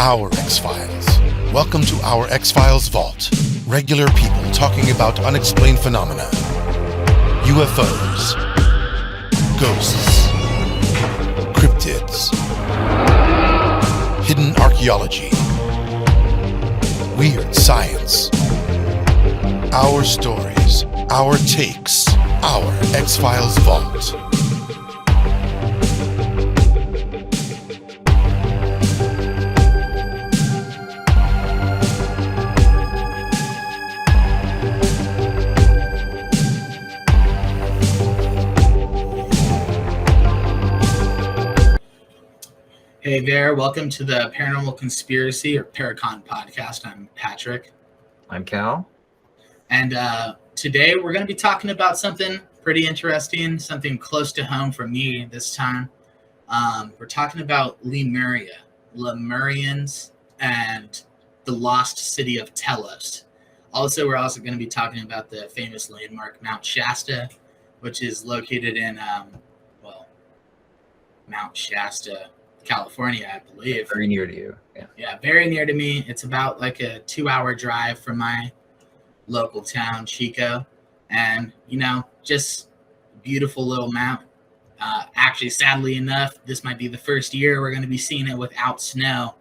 Our X-Files. Welcome to our X-Files Vault. Regular people talking about unexplained phenomena. UFOs. Ghosts. Cryptids. Hidden archaeology. Weird science. Our stories. Our takes. Our X-Files Vault. Hey there, welcome to the Paranormal Conspiracy or Paracon podcast. I'm Patrick. I'm Cal. And today we're going to be talking about something pretty interesting, something close to home for me this time. We're talking about Lemuria, Lemurians, and the lost city of Telos. Also, we're also going to be talking about the famous landmark Mount Shasta, which is located in, Mount Shasta, California, I believe. Very near to you. Yeah, very near to me. It's about like a 2-hour drive from my local town, Chico. And, just beautiful little mountain. Actually, sadly enough, this might be the first year we're going to be seeing it without snow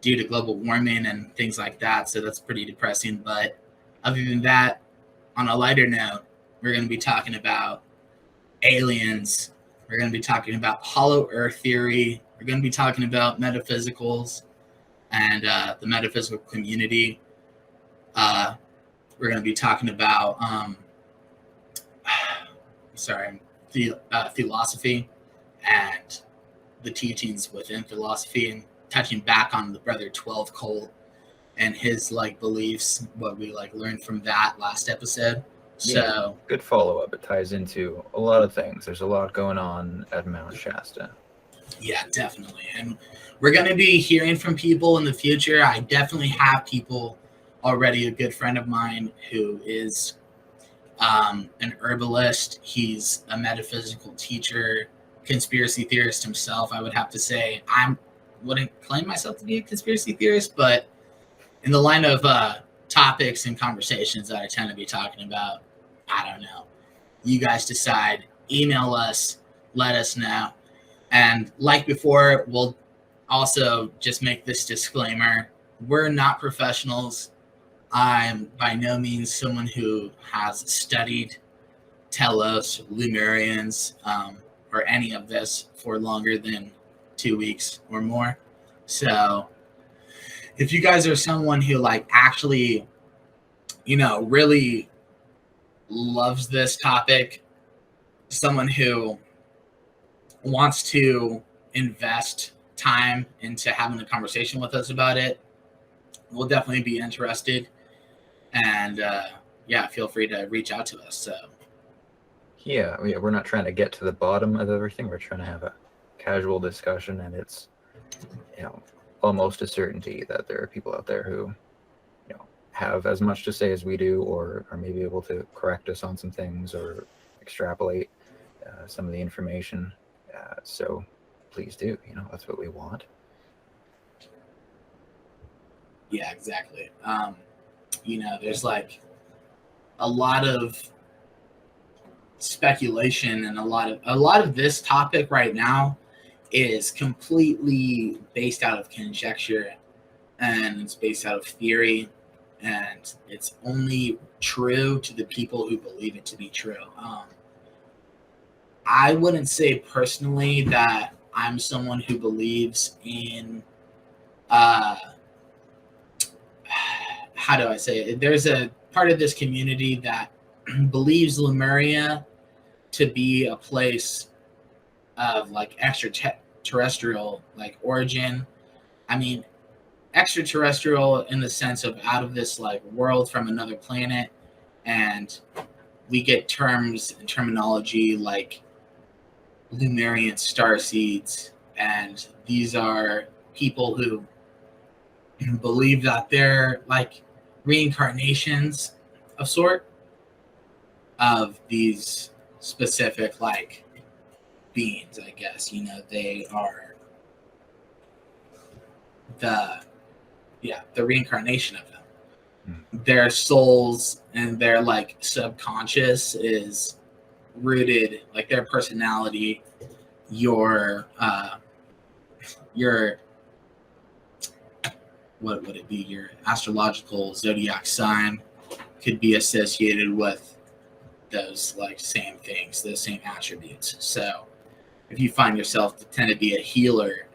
due to global warming and things like that. So that's pretty depressing. But other than that, on a lighter note, we're going to be talking about aliens. We're going to be talking about hollow earth theory. We're going to be talking about metaphysicals and the metaphysical community. We're going to be talking about, philosophy and the teachings within philosophy, and touching back on the Brother 12 cult and his beliefs, what we learned from that last episode. So good follow-up. It ties into a lot of things. There's a lot going on at Mount Shasta. Yeah, definitely. And we're going to be hearing from people in the future. I definitely have people already. A good friend of mine who is an herbalist. He's a metaphysical teacher, conspiracy theorist himself. I would have to say I wouldn't claim myself to be a conspiracy theorist, but in the line of topics and conversations that I tend to be talking about, I don't know. You guys decide. Email us. Let us know. And like before, we'll also just make this disclaimer. We're not professionals. I'm by no means someone who has studied Telos, Lemurians, or any of this for longer than 2 weeks or more. So if you guys are someone who actually, really loves this topic, someone who wants to invest time into having a conversation with us about it, we'll definitely be interested. And feel free to reach out to us. So Yeah, we're not trying to get to the bottom of everything. We're trying to have a casual discussion, and it's almost a certainty that there are people out there who have as much to say as we do, or are maybe able to correct us on some things or extrapolate some of the information. So please do. That's what we want. Yeah, exactly. There's a lot of speculation, and a lot of this topic right now is completely based out of conjecture, and it's based out of theory, and it's only true to the people who believe it to be true. I wouldn't say personally that I'm someone who believes in how do I say it? There's a part of this community that believes Lemuria to be a place of extraterrestrial origin. I mean, extraterrestrial in the sense of out of this world from another planet, and we get terms and terminology like Lemurian starseeds, and these are people who believe that they're reincarnations of sort of these specific beings, I guess. They are the reincarnation of them. Mm. Their souls and their like subconscious is rooted, like their personality, your what would it be? Your astrological zodiac sign could be associated with those like same things, those same attributes. So if you find yourself to tend to be a healer,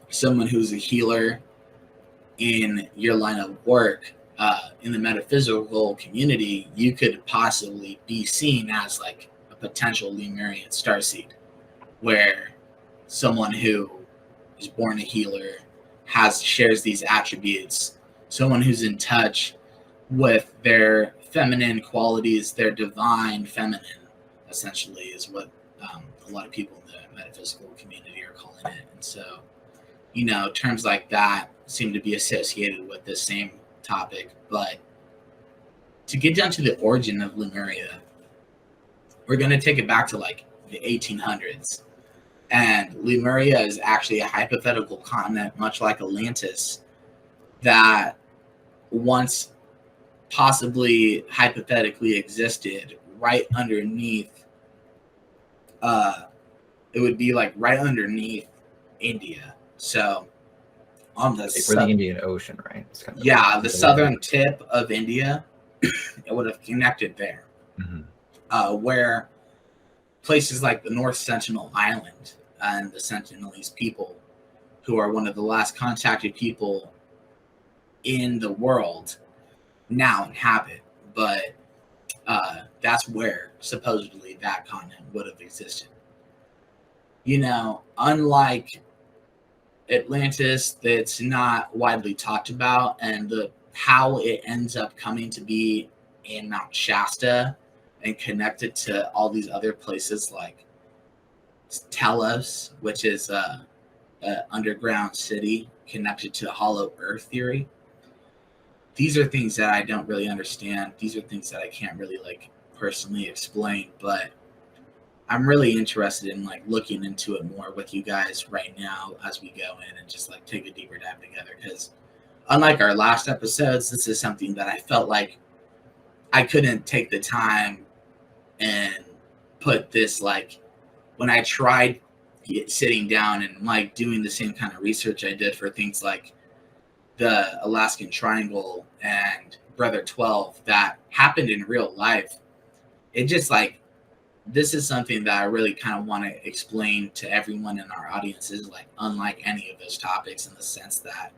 someone who's a healer in your line of work, in the metaphysical community, you could possibly be seen as like a potential Lemurian starseed, where someone who is born a healer shares these attributes, someone who's in touch with their feminine qualities, their divine feminine, essentially, is what a lot of people in the metaphysical community are calling it. And so, terms like that seem to be associated with this same topic. But to get down to the origin of Lemuria, we're going to take it back to like the 1800s. And Lemuria is actually a hypothetical continent, much like Atlantis, that once possibly hypothetically existed right underneath, it would be like right underneath India. So on the For the Indian Ocean, right? It's kind of the southern tip of India, it would have connected there. Mm-hmm. Where places like the North Sentinel Island and the Sentinelese people, who are one of the last contacted people in the world, now inhabit. But that's where supposedly that continent would have existed. Unlike Atlantis, that's not widely talked about, and how it ends up coming to be in Mount Shasta and connected to all these other places like Telos, which is an underground city connected to hollow earth theory. These are things that I don't really understand. These are things that I can't really like personally explain, but I'm really interested in like looking into it more with you guys right now as we go in and just like take a deeper dive together. Because unlike our last episodes, this is something that I felt like I couldn't take the time and put this, like, when I tried sitting down and like doing the same kind of research I did for things like the Alaskan Triangle and Brother 12 that happened in real life, it just like, this is something that I really kind of want to explain to everyone in our audience is like unlike any of those topics, in the sense that,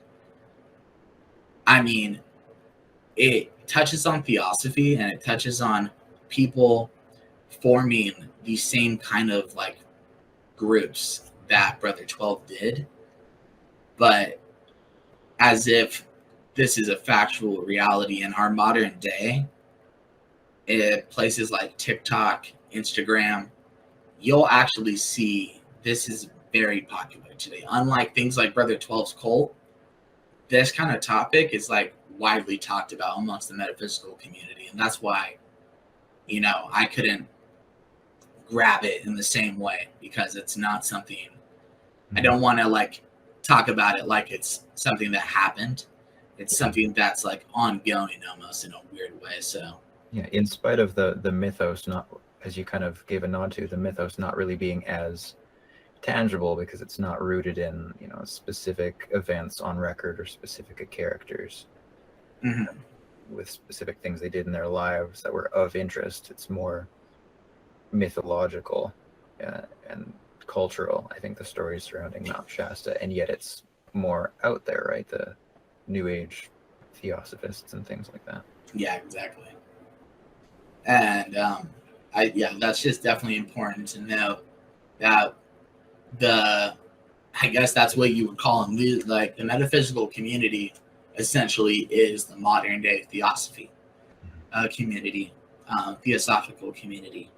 I mean, it touches on theosophy and it touches on people forming these same kind of like groups that Brother 12 did, but as if this is a factual reality in our modern day. Places like TikTok, Instagram, you'll actually see this is very popular today. Unlike things like Brother 12's cult, this kind of topic is like widely talked about amongst the metaphysical community. And that's why, I couldn't grab it in the same way, because it's not something, I don't want to like talk about it like it's something that happened. It's something that's like ongoing almost in a weird way. So yeah, in spite of the mythos, not, as you kind of gave a nod to, the mythos not really being as tangible because it's not rooted in specific events on record or specific characters with specific things they did in their lives that were of interest. It's more mythological and cultural, I think, the stories surrounding Mount Shasta, and yet it's more out there, right? The New Age theosophists and things like that. Yeah, exactly. And that's just definitely important to know that I guess that's what you would call them, like the metaphysical community essentially is the modern day theosophy community, theosophical community.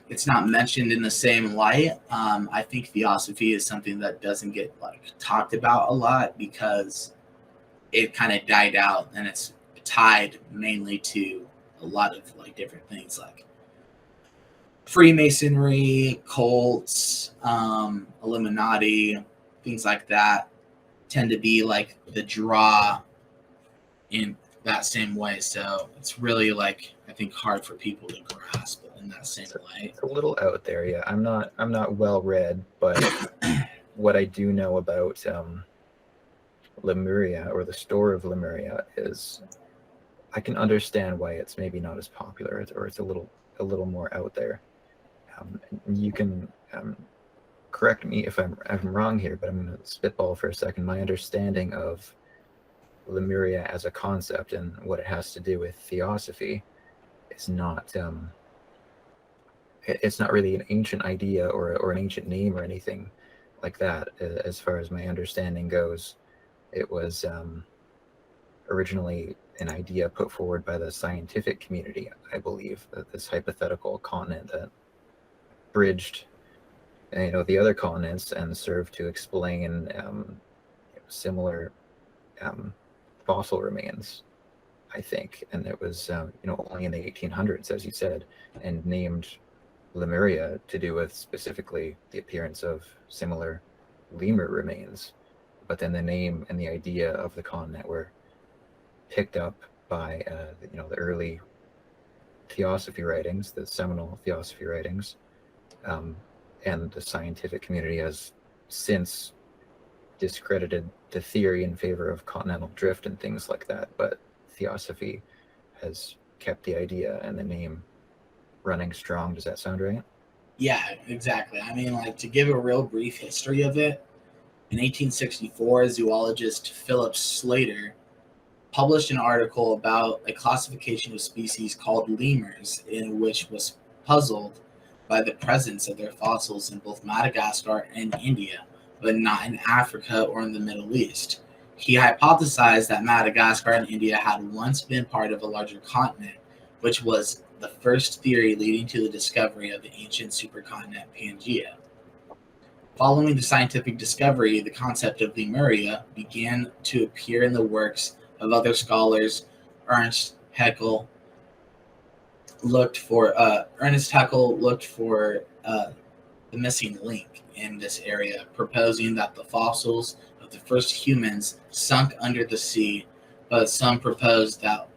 It's not mentioned in the same light. I think theosophy is something that doesn't get like talked about a lot because it kind of died out, and it's tied mainly to a lot of like different things like Freemasonry, cults, Illuminati, things like that tend to be like the draw in that same way. So it's really like, I think, hard for people to grasp in that same way. It's a little out there, yeah. I'm not well read, but what I do know about Lemuria, or the story of Lemuria, is I can understand why it's maybe not as popular, or it's a little more out there. You can correct me if I'm wrong here, but I'm going to spitball for a second. My understanding of Lemuria as a concept and what it has to do with theosophy is not it's not really an ancient idea or an ancient name or anything like that. As far as my understanding goes, it was originally an idea put forward by the scientific community, I believe, that this hypothetical continent that bridged the other continents and served to explain similar fossil remains, I think. And it was only in the 1800s, as you said, and named Lemuria to do with specifically the appearance of similar lemur remains. But then the name and the idea of the continent were picked up by the early theosophy writings, the seminal theosophy writings, and the scientific community has since discredited the theory in favor of continental drift and things like that. But theosophy has kept the idea and the name running strong. Does that sound right? Yeah, exactly. I mean, like, to give a real brief history of it, in 1864, zoologist Philip Slater published an article about a classification of species called lemurs, in which was puzzled by the presence of their fossils in both Madagascar and India, but not in Africa or in the Middle East. He hypothesized that Madagascar and India had once been part of a larger continent, which was the first theory leading to the discovery of the ancient supercontinent Pangaea. Following the scientific discovery, the concept of Lemuria began to appear in the works of other scholars. Ernest Haeckel looked for the missing link in this area, proposing that the fossils of the first humans sunk under the sea, but some proposed that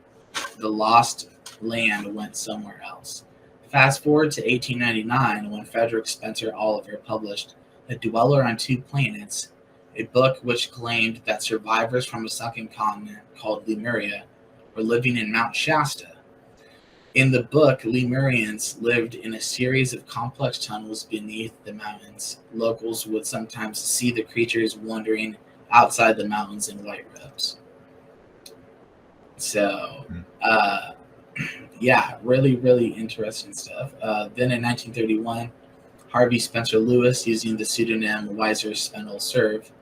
the lost land went somewhere else. Fast forward to 1899, when Frederick Spencer Oliver published A Dweller on Two Planets, a book which claimed that survivors from a sunken continent called Lemuria were living in Mount Shasta. In the book, Lemurians lived in a series of complex tunnels beneath the mountains. Locals would sometimes see the creatures wandering outside the mountains in white robes. So, yeah, really, really interesting stuff. Then in 1931, Harvey Spencer Lewis, using the pseudonym Weiser Spendel Serve,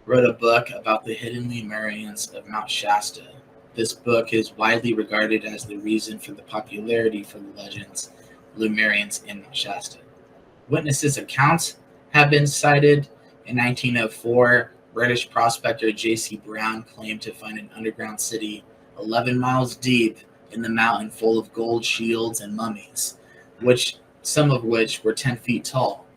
wrote a book about the hidden Lemurians of Mount Shasta. This book is widely regarded as the reason for the popularity for the legends Lemurians in Mount Shasta. Witnesses' accounts have been cited. In 1904, British prospector J.C. Brown claimed to find an underground city 11 miles deep in the mountain full of gold shields and mummies, some of which were 10 feet tall.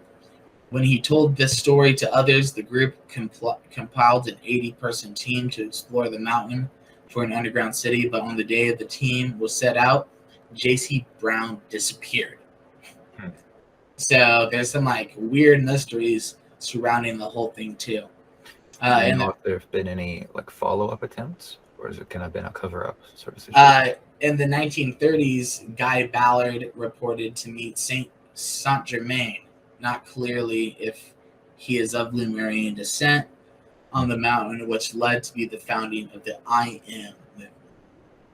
When he told this story to others, the group compiled an 80-person team to explore the mountain for an underground city, but on the day the team was set out, J.C. Brown disappeared. So there's some like weird mysteries surrounding the whole thing too. Do you know if there have been any like follow-up attempts, or has it kind of been a cover-up sort of situation? In the 1930s, Guy Ballard reported to meet Saint Germain, not clearly if he is of Lemurian descent, on the mountain, which led to be the founding of the I Am movement,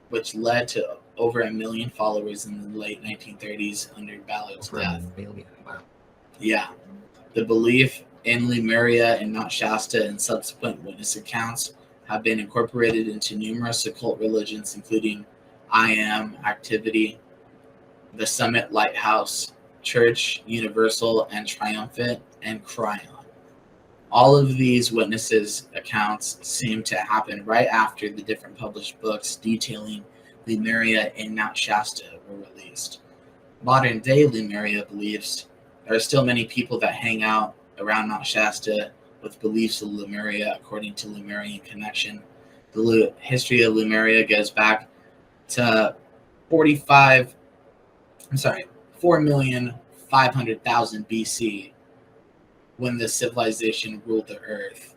which led to over 1 million followers in the late 1930s under Ballard's death. 1 million, wow. Yeah. The belief in Lemuria and Mount Shasta and subsequent witness accounts have been incorporated into numerous occult religions, including I Am Activity, the Summit Lighthouse Church, Universal and Triumphant, and Cryon. All of these witnesses' accounts seem to happen right after the different published books detailing Lemuria and Mount Shasta were released. Modern day Lemuria beliefs, there are still many people that hang out around Mount Shasta with beliefs of Lemuria according to Lemurian Connection. The history of Lemuria goes back to 45, I'm sorry, 4,500,000 BC when the civilization ruled the earth.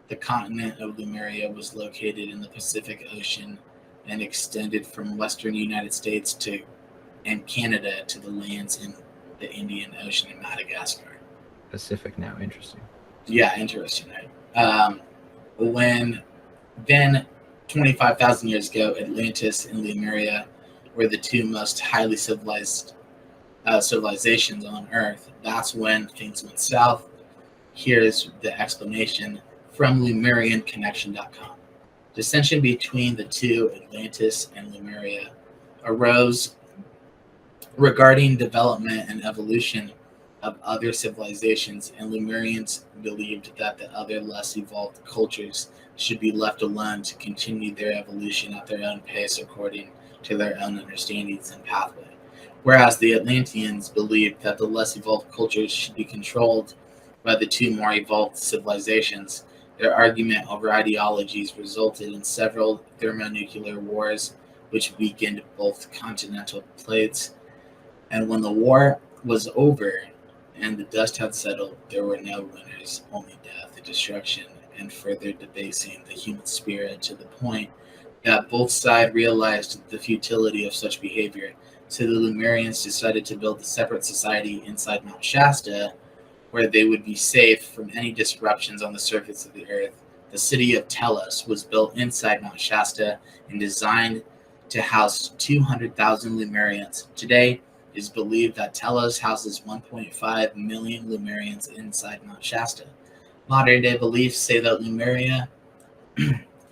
The continent of Lemuria was located in the Pacific Ocean and extended from western United States and Canada to the lands in the Indian Ocean and Madagascar. Pacific now, interesting. Yeah, interesting, right? When then 25,000 years ago, Atlantis and Lemuria were the two most highly civilized civilizations on Earth. That's when things went south. Here's the explanation from LemurianConnection.com. Dissension between the two, Atlantis and Lemuria, arose regarding development and evolution of other civilizations, and Lemurians believed that the other less evolved cultures should be left alone to continue their evolution at their own pace according to their own understandings and pathway. Whereas the Atlanteans believed that the less evolved cultures should be controlled by the two more evolved civilizations. Their argument over ideologies resulted in several thermonuclear wars, which weakened both continental plates. And when the war was over and the dust had settled, there were no winners, only death, destruction, and further debasing the human spirit to the point that both sides realized the futility of such behavior. So the Lemurians decided to build a separate society inside Mount Shasta where they would be safe from any disruptions on the surface of the earth. The city of Telos was built inside Mount Shasta and designed to house 200,000 Lemurians. Today, it is believed that Telos houses 1.5 million Lemurians inside Mount Shasta. Modern-day beliefs say that Lemuria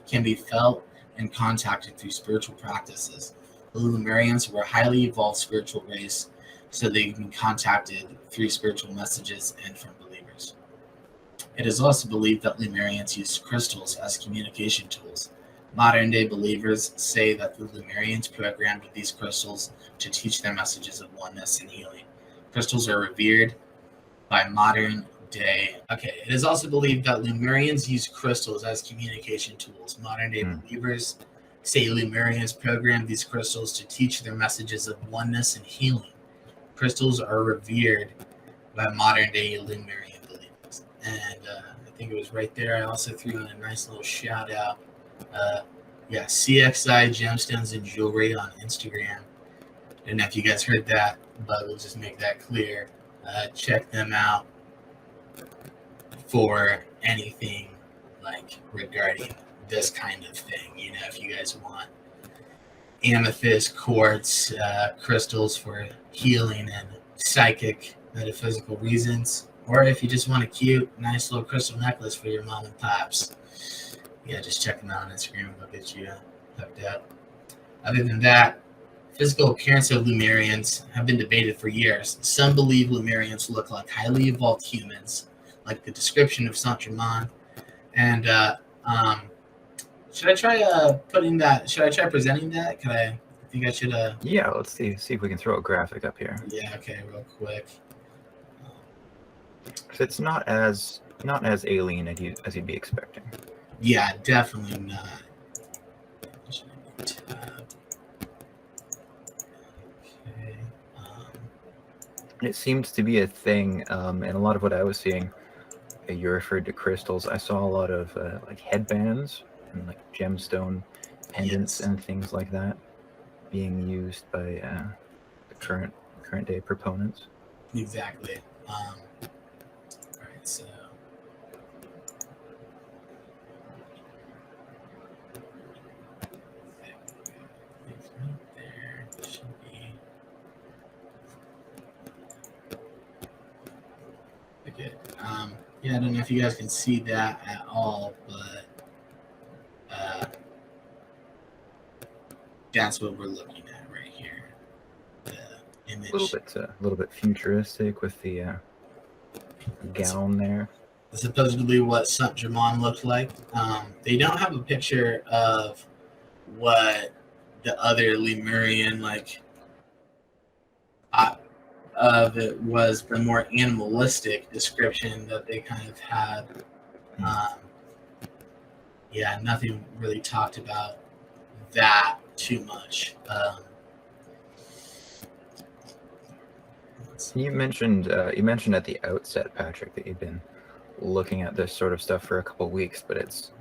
can be felt and contacted through spiritual practices. The Lemurians were a highly evolved spiritual race, so they can be contacted through spiritual messages and from believers. It is also believed that Lemurians used crystals as communication tools. Modern-day believers say that the Lemurians programmed these crystals to teach their messages of oneness and healing. Crystals are revered by modern-day. It is also believed that Lemurians used crystals as communication tools. Modern-day believers say Lemurians programmed these crystals to teach their messages of oneness and healing. Crystals are revered by modern-day Lemurian believers. And I think it was right there. I also threw in a nice little shout-out. CXI Gemstones and Jewelry on Instagram. I don't know if you guys heard that, but we'll just make that clear. Check them out for anything like regarding this kind of thing. You know, if you guys want amethyst, quartz, crystals for healing and psychic, metaphysical reasons, or if you just want a cute, nice little crystal necklace for your mom and pops. Just check them out on Instagram. They'll get you hooked up. Other than that, physical appearance of Lemurians have been debated for years. Some believe Lemurians look like highly evolved humans, like the description of Saint-Germain. And should I try Should I try presenting that? I think I should. Yeah, let's see if we can throw a graphic up here. Yeah. Okay. Real quick. It's not as alien as you'd be expecting. Yeah, definitely not. Okay. It seems to be a thing, and a lot of what I was seeing, you referred to crystals. I saw a lot of like headbands and like gemstone pendants and things like that being used by the current day proponents. Exactly. All right, so. Okay. I don't know if you guys can see that at all, but that's what we're looking at right here. The image. A little bit futuristic with the gown there. Supposedly what Saint-Germain looked like. They don't have a picture of what the other Lemurian of it was the more animalistic description that they kind of had. Um, yeah, nothing really talked about that too much. You mentioned at the outset, Patrick, that you've been looking at this sort of stuff for a couple of weeks, but it's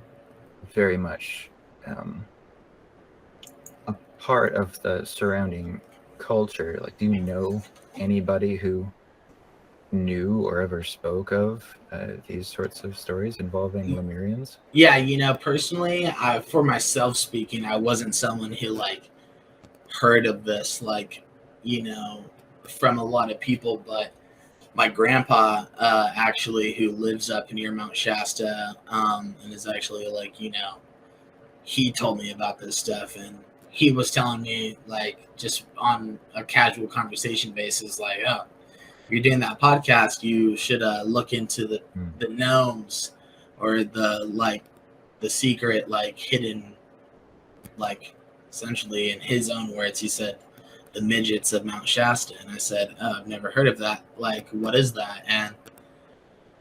very much a part of the surrounding culture. Like, do you know anybody who knew or ever spoke of these sorts of stories involving Lemurians? Yeah, personally, for myself speaking, I wasn't someone who like heard of this, like, from a lot of people, but my grandpa, actually, who lives up near Mount Shasta, and is actually like, he told me about this stuff, and he was telling me, like, just on a casual conversation basis, like, oh, you're doing that podcast, you should look into the gnomes, or the secret, like, hidden, like, essentially, in his own words, he said, the midgets of Mount Shasta. And I said, oh, I've never heard of that. Like, what is that? And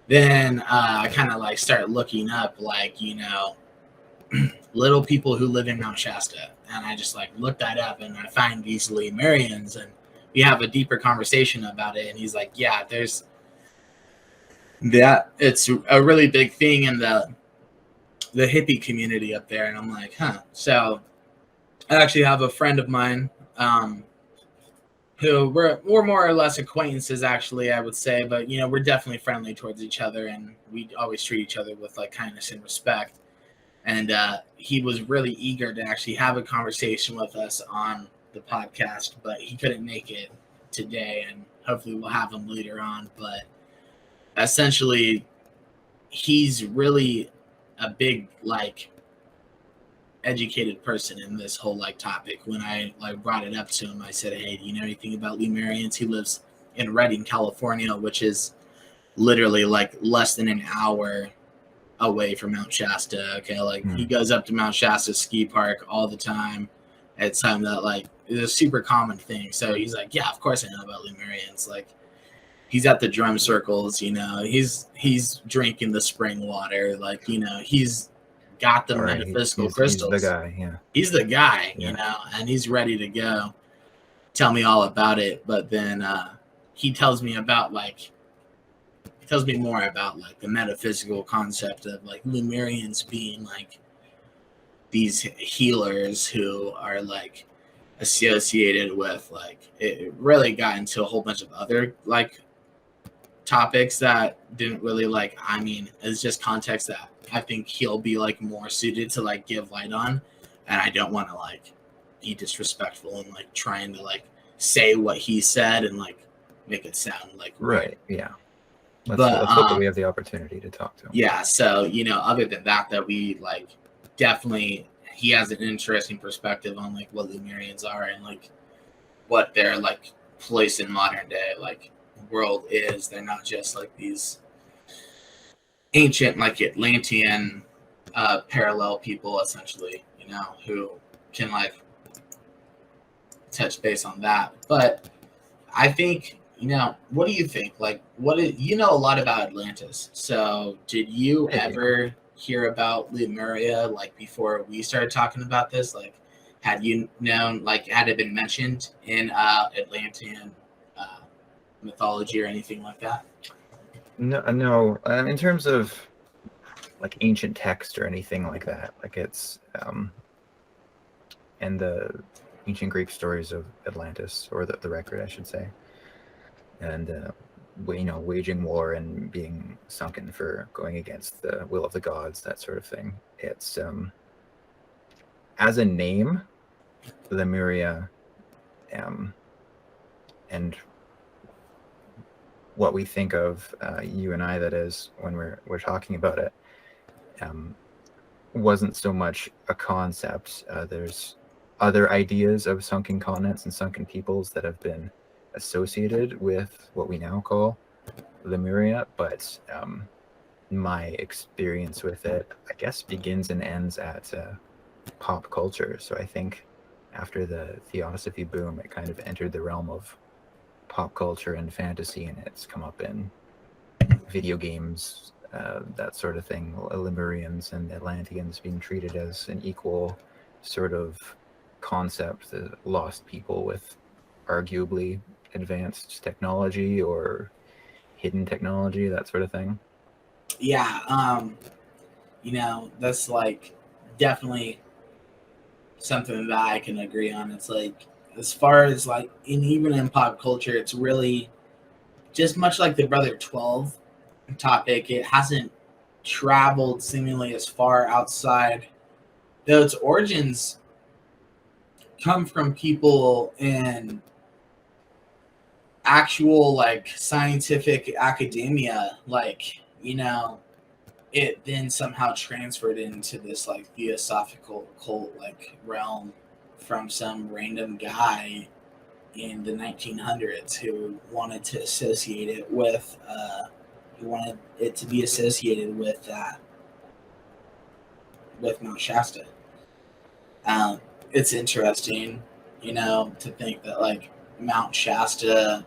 then I kind of like start looking up, like, little people who live in Mount Shasta. And I just like look that up, and I find these Lemurians, and we have a deeper conversation about it. And he's like, yeah, there's that. It's a really big thing in the hippie community up there. And I'm like, huh. So I actually have a friend of mine, who we're more or less acquaintances, actually, I would say, but we're definitely friendly towards each other, and we always treat each other with like kindness and respect. And he was really eager to actually have a conversation with us on the podcast, but he couldn't make it today, and hopefully we'll have him later on. But essentially, he's really a big like educated person in this whole like topic. When I like brought it up to him, I said, hey, do you know anything about Lemurians? He lives in Redding, California, which is literally like less than an hour away from Mount Shasta. Okay, like he goes up to Mount Shasta ski park all the time. It's something that like is a super common thing. So he's like, yeah, of course I know about Lemurians. Like, he's at the drum circles, he's drinking the spring water, like, he's got the metaphysical crystals. He's the guy, yeah. He's the guy, and he's ready to go tell me all about it. But then he tells me more about like the metaphysical concept of like Lemurians being like these healers who are like associated with like, it really got into a whole bunch of other like topics that didn't really like, it's just context that I think he'll be like more suited to like give light on, and I don't want to like be disrespectful and like trying to like say what he said and like make it sound like right weird. Yeah, let's hope that we have the opportunity to talk to him. Yeah, so other than that we like definitely, he has an interesting perspective on like what Lemurians are and like what their like place in modern day like world is. They're not just like these ancient like Atlantean parallel people, essentially, who can like touch base on that. But I think, what do you think? Like, you know a lot about Atlantis. So did you ever hear about Lemuria like before we started talking about this? Like, had you known, like, had it been mentioned in Atlantean mythology or anything like that? No. In terms of like ancient text or anything like that, like it's and the ancient Greek stories of Atlantis, or the record, I should say, and waging war and being sunken for going against the will of the gods, that sort of thing. It's as a name, Lemuria, and what we think of, you and I, that is, when we're talking about it, wasn't so much a concept. There's other ideas of sunken continents and sunken peoples that have been associated with what we now call Lemuria, but my experience with it, I guess, begins and ends at pop culture. So I think after the theosophy boom, it kind of entered the realm of pop culture and fantasy, and it's come up in video games, that sort of thing. Lemurians and Atlanteans being treated as an equal sort of concept, the lost people with arguably advanced technology or hidden technology, that sort of thing. Yeah, that's like definitely something that I can agree on. It's like, as far as like, and even in pop culture, it's really just much like the Brother 12 topic. It hasn't traveled seemingly as far outside, though its origins come from people in actual like scientific academia, like, it then somehow transferred into this like theosophical cult like realm from some random guy in the 1900s who wanted to associate it with he wanted it to be associated with that, with Mount Shasta. It's interesting, to think that like Mount Shasta,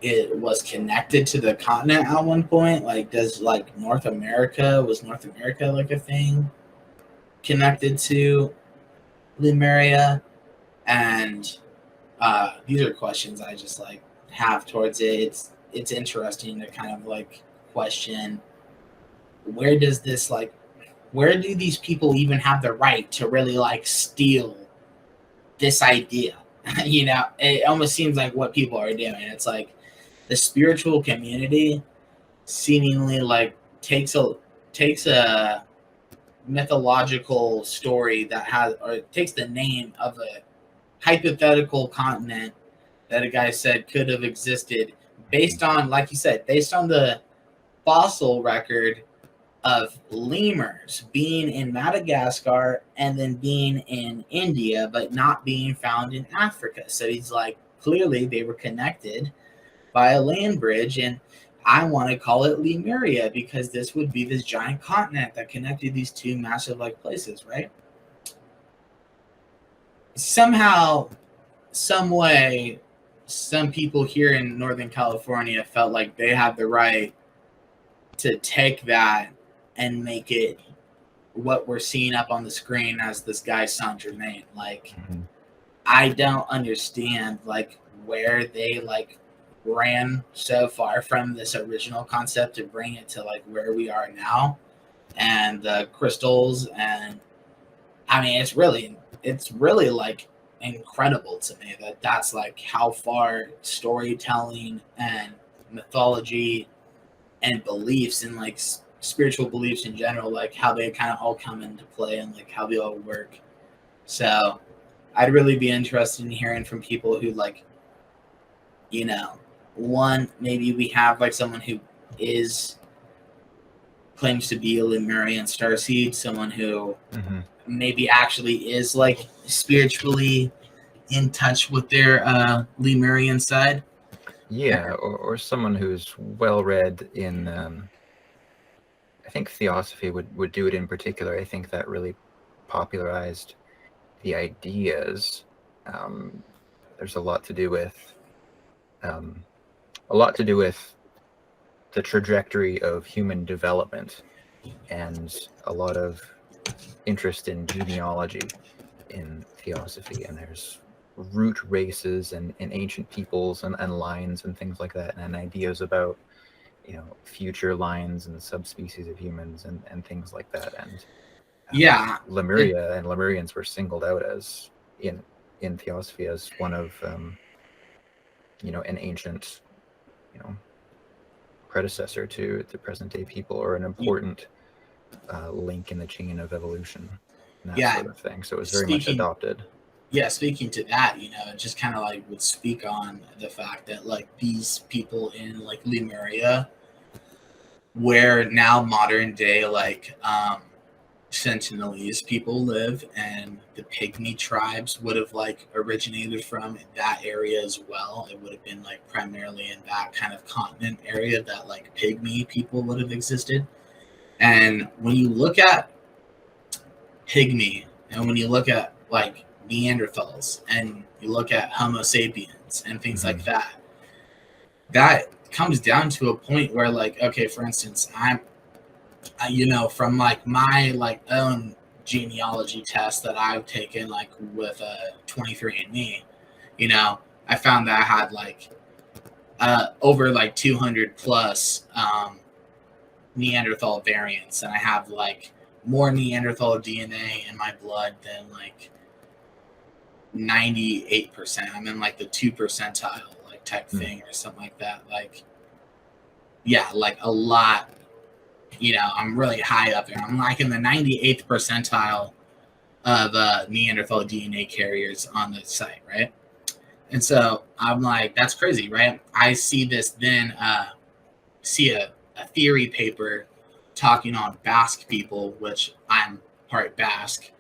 it was connected to the continent at one point. Like, was North America like a thing connected to Lemuria? And these are questions I just like have towards it. It's interesting to kind of like question, where does this like, where do these people even have the right to really like steal this idea? It almost seems like what people are doing. It's like the spiritual community seemingly like takes a mythological story that has, or it takes the name of a hypothetical continent that a guy said could have existed based on, like you said, based on the fossil record of lemurs being in Madagascar and then being in India, but not being found in Africa. So he's like, clearly they were connected by a land bridge, and I want to call it Lemuria because this would be this giant continent that connected these two massive like places, right? Somehow, some way, some people here in Northern California felt like they had the right to take that and make it what we're seeing up on the screen as this guy Saint Germain. Like, I don't understand like where they like ran so far from this original concept to bring it to like where we are now, and the crystals. And I mean, it's really like incredible to me that that's like how far storytelling and mythology and beliefs and like spiritual beliefs in general, like how they kind of all come into play and like how they all work. So I'd really be interested in hearing from people who like, one, maybe we have like someone who claims to be a Lemurian starseed, someone who maybe actually is like spiritually in touch with their Lemurian side. Yeah, or someone who's well read in, I think theosophy would do it in particular. I think that really popularized the ideas. There's a lot to do with the trajectory of human development, and a lot of interest in genealogy in theosophy. And there's root races and ancient peoples and lines and things like that, and ideas about future lines and subspecies of humans and things like that. And Lemuria and Lemurians were singled out as in theosophy as one of an ancient predecessor to present day people, or an important link in the chain of evolution, and that sort of thing. So it was very much adopted. Yeah, speaking to that, it just kind of like would speak on the fact that like these people in like Lemuria, where now modern day like Sentinelese people live, and the Pygmy tribes would have like originated from that area as well. It would have been like primarily in that kind of continent area that like Pygmy people would have existed. And when you look at Pygmy, and when you look at like Neanderthals, and you look at Homo sapiens, variants and things like that. That comes down to a point where, like, okay, for instance, from like my like own genealogy test that I've taken, like with 23andMe, I found that I had like over like 200 plus Neanderthal variants, and I have like more Neanderthal DNA in my blood than like 98%. I'm in like the 2 percentile like type thing or something like that. Like, yeah, like a lot. I'm really high up there. I'm like in the 98th percentile of Neanderthal DNA carriers on the site, right? And so I'm like, that's crazy, right? I see this then, see a theory paper talking on Basque people, which I'm part Basque,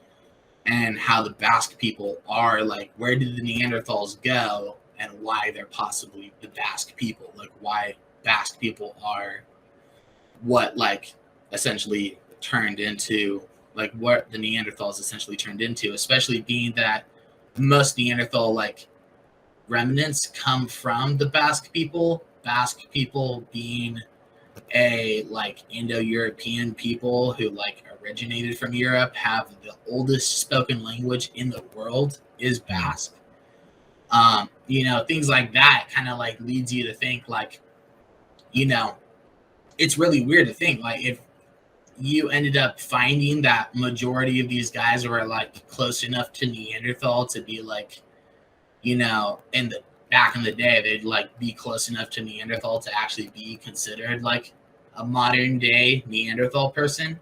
and how the Basque people are, like, where did the Neanderthals go and why they're possibly the Basque people, like why Basque people are what like essentially turned into, like what the Neanderthals essentially turned into, especially being that most Neanderthal like remnants come from the Basque people being a like Indo-European people who like originated from Europe, have the oldest spoken language in the world is Basque. Things like that kind of like leads you to think like, it's really weird to think like if you ended up finding that majority of these guys were like close enough to Neanderthal to be like, back in the day, they'd like be close enough to Neanderthal to actually be considered like a modern day Neanderthal person.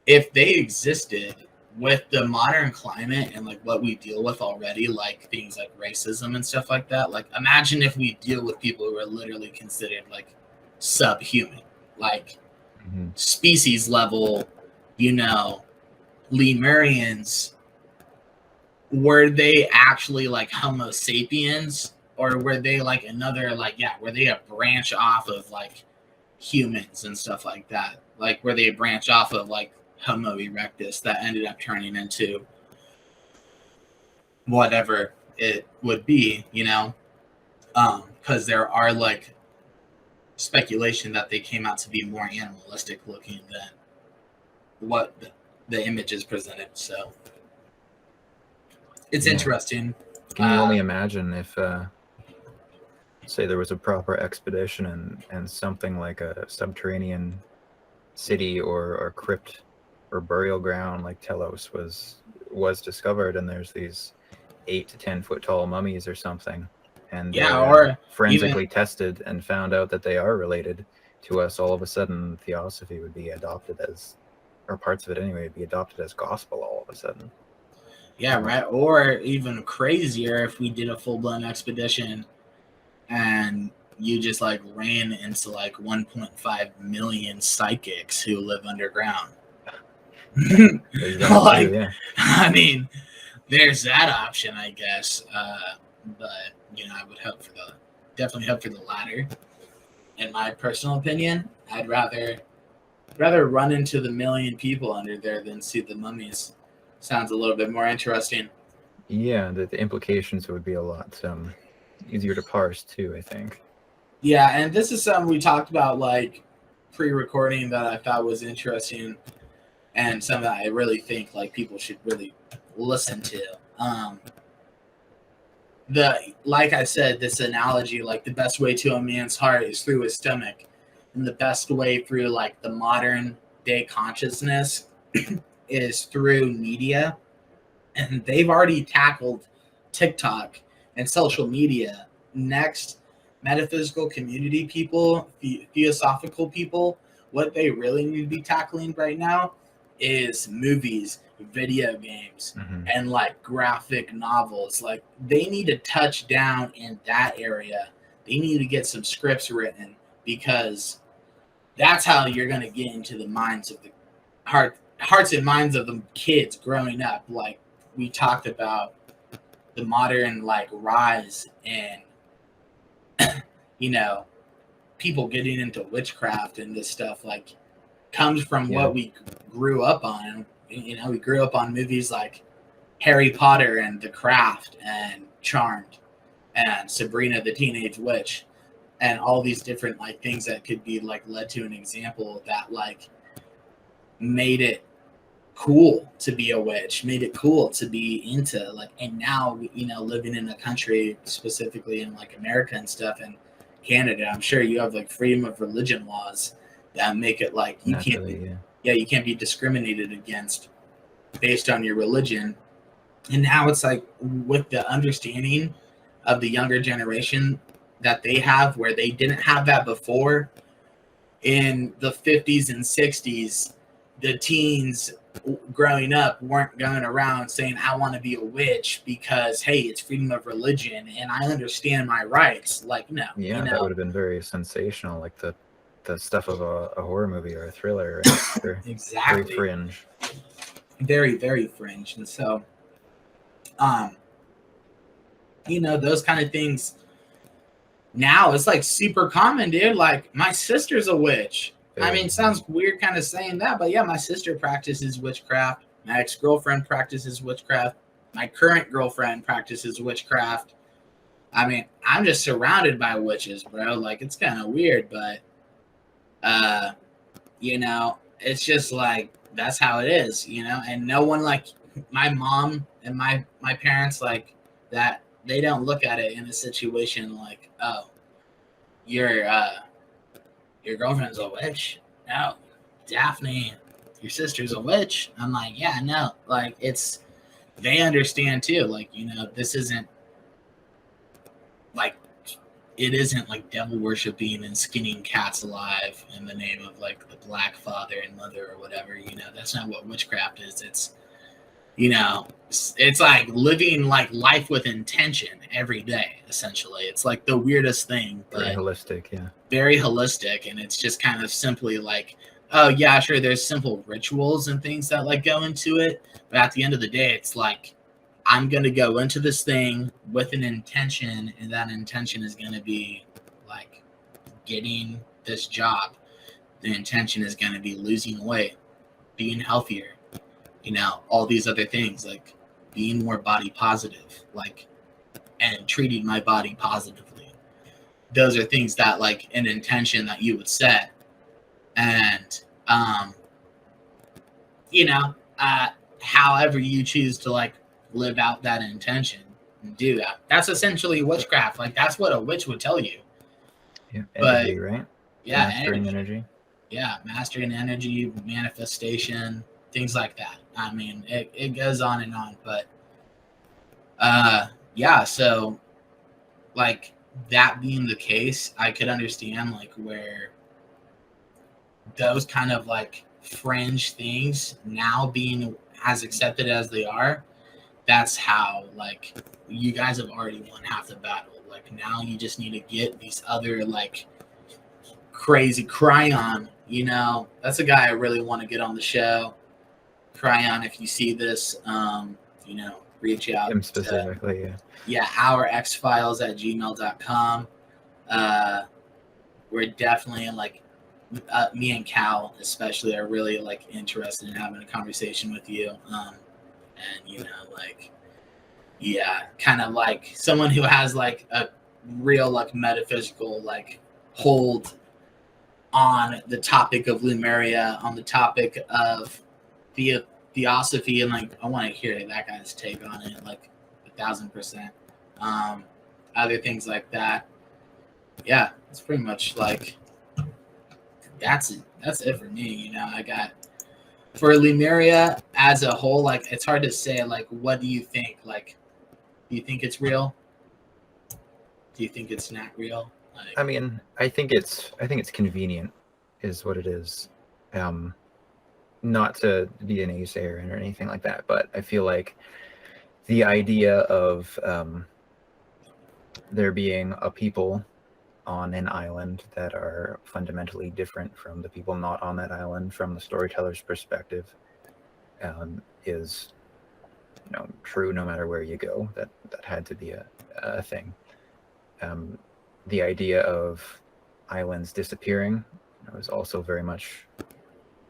If they existed with the modern climate and like what we deal with already, like things like racism and stuff like that, like imagine if we deal with people who are literally considered like subhuman, like species level, Lemurians. Were they actually like Homo sapiens, or were they like another, like, were they a branch off of like humans and stuff like that? Like, were they a branch off of like Homo erectus that ended up turning into whatever it would be, because there are like speculation that they came out to be more animalistic looking than what the images presented. So it's interesting. Can you only imagine if, say, there was a proper expedition and something like a subterranean city or crypt or burial ground like Telos was discovered, and there's these 8 to 10 foot tall mummies or something, and or forensically tested and found out that they are related to us. All of a sudden, theosophy would be adopted as, or parts of it anyway, would be adopted as gospel all of a sudden. Yeah, right. Or even crazier, if we did a full-blown expedition and you just like ran into like 1.5 million psychics who live underground. Like, too, yeah. I mean, there's that option, I guess. But I would definitely hope for the latter. In my personal opinion, I'd rather run into the million people under there than see the mummies. Sounds a little bit more interesting. Yeah, the implications would be a lot easier to parse too, I think. Yeah, and this is something we talked about like pre-recording that I thought was interesting, and something that I really think like people should really listen to. Like I said, this analogy, like the best way to a man's heart is through his stomach, and the best way through like the modern day consciousness is through media. And they've already tackled TikTok and social media. Next, metaphysical community people, theosophical people, what they really need to be tackling right now is movies, video games, and like graphic novels. Like, they need to touch down in that area. They need to get some scripts written, because that's how you're going to get into the minds of the hearts and minds of the kids growing up. Like we talked about, the modern like rise and people getting into witchcraft and this stuff like comes from what we grew up on. We grew up on movies like Harry Potter and The Craft and Charmed, and Sabrina the Teenage Witch, and all these different like things that could be like led to an example that like made it cool to be a witch, made it cool to be into like, and now, you know, living in a country, specifically in like America and stuff, and Canada, I'm sure you have like freedom of religion laws that make it like you can't be, you can't be discriminated against based on your religion. And now it's like with the understanding of the younger generation that they have, where they didn't have that before. In the 50s and 60s, the teens growing up weren't going around saying, I want to be a witch because, hey, it's freedom of religion and I understand my rights. Like, no. Yeah, you know? That would have been very sensational, like the stuff of a horror movie or a thriller. Right? Exactly. Very fringe. Very, very fringe. And so, you know, those kind of things now it's like super common, dude. Like, my sister's a witch. I mean, it sounds weird kind of saying that, but yeah, my sister practices witchcraft. My ex-girlfriend practices witchcraft. My current girlfriend practices witchcraft. I mean, I'm just surrounded by witches, bro. Like, it's kind of weird, but, you know, it's just like, that's how it is, you know? And no one, like, my mom and my parents, like, that, they don't look at it in a situation like, oh, your girlfriend's a witch. No, Daphne, your sister's a witch. I'm like, yeah, no. Like, it's, they understand too. Like, you know, this isn't like, it isn't like devil worshiping and skinning cats alive in the name of like the black father and mother or whatever. You know, that's not what witchcraft is. It's, you know, it's like living like life with intention every day, essentially. It's like the weirdest thing, but very holistic. Yeah, very holistic. And it's just kind of simply like, oh yeah, sure, there's simple rituals and things that like go into it, but at the end of the day, it's like, I'm going to go into this thing with an intention, and that intention is going to be like getting this job. The intention is going to be losing weight, being healthier, you know, all these other things, like being more body positive, like, and treating my body positively. Those are things that like an intention that you would set. And, you know, however you choose to like live out that intention and do that. That's essentially witchcraft. Like, that's what a witch would tell you. Yeah, energy, right? Yeah, mastering energy. Yeah, mastering energy, manifestation, things like that. I mean, it goes on and on, but yeah, so like that being the case, I could understand like where those kind of like fringe things now being as accepted as they are, that's how like you guys have already won half the battle. Like, now you just need to get these other like crazy Cryon, you know, that's a guy I really want to get on the show. Cryon, if you see this, you know, reach out. Him specifically, yeah, ourxfiles@gmail.com. We're definitely like, me and Cal especially are really like interested in having a conversation with you. And you know, like, yeah, kind of like someone who has like a real like metaphysical like hold on the topic of Lemuria, on the topic of theosophy, and like I want to hear that guy's take on it, like 1,000%. Other things like that. Yeah, it's pretty much like that's it. That's it for me. You know, I got for Lemuria as a whole. Like, it's hard to say. Like, what do you think? Like, do you think it's real? Do you think it's not real? Like, I mean, I think it's convenient, is what it is. Not to be an naysayer or anything like that, but I feel like the idea of there being a people on an island that are fundamentally different from the people not on that island from the storyteller's perspective is, you know, true no matter where you go. That had to be a thing. The idea of islands disappearing was also very much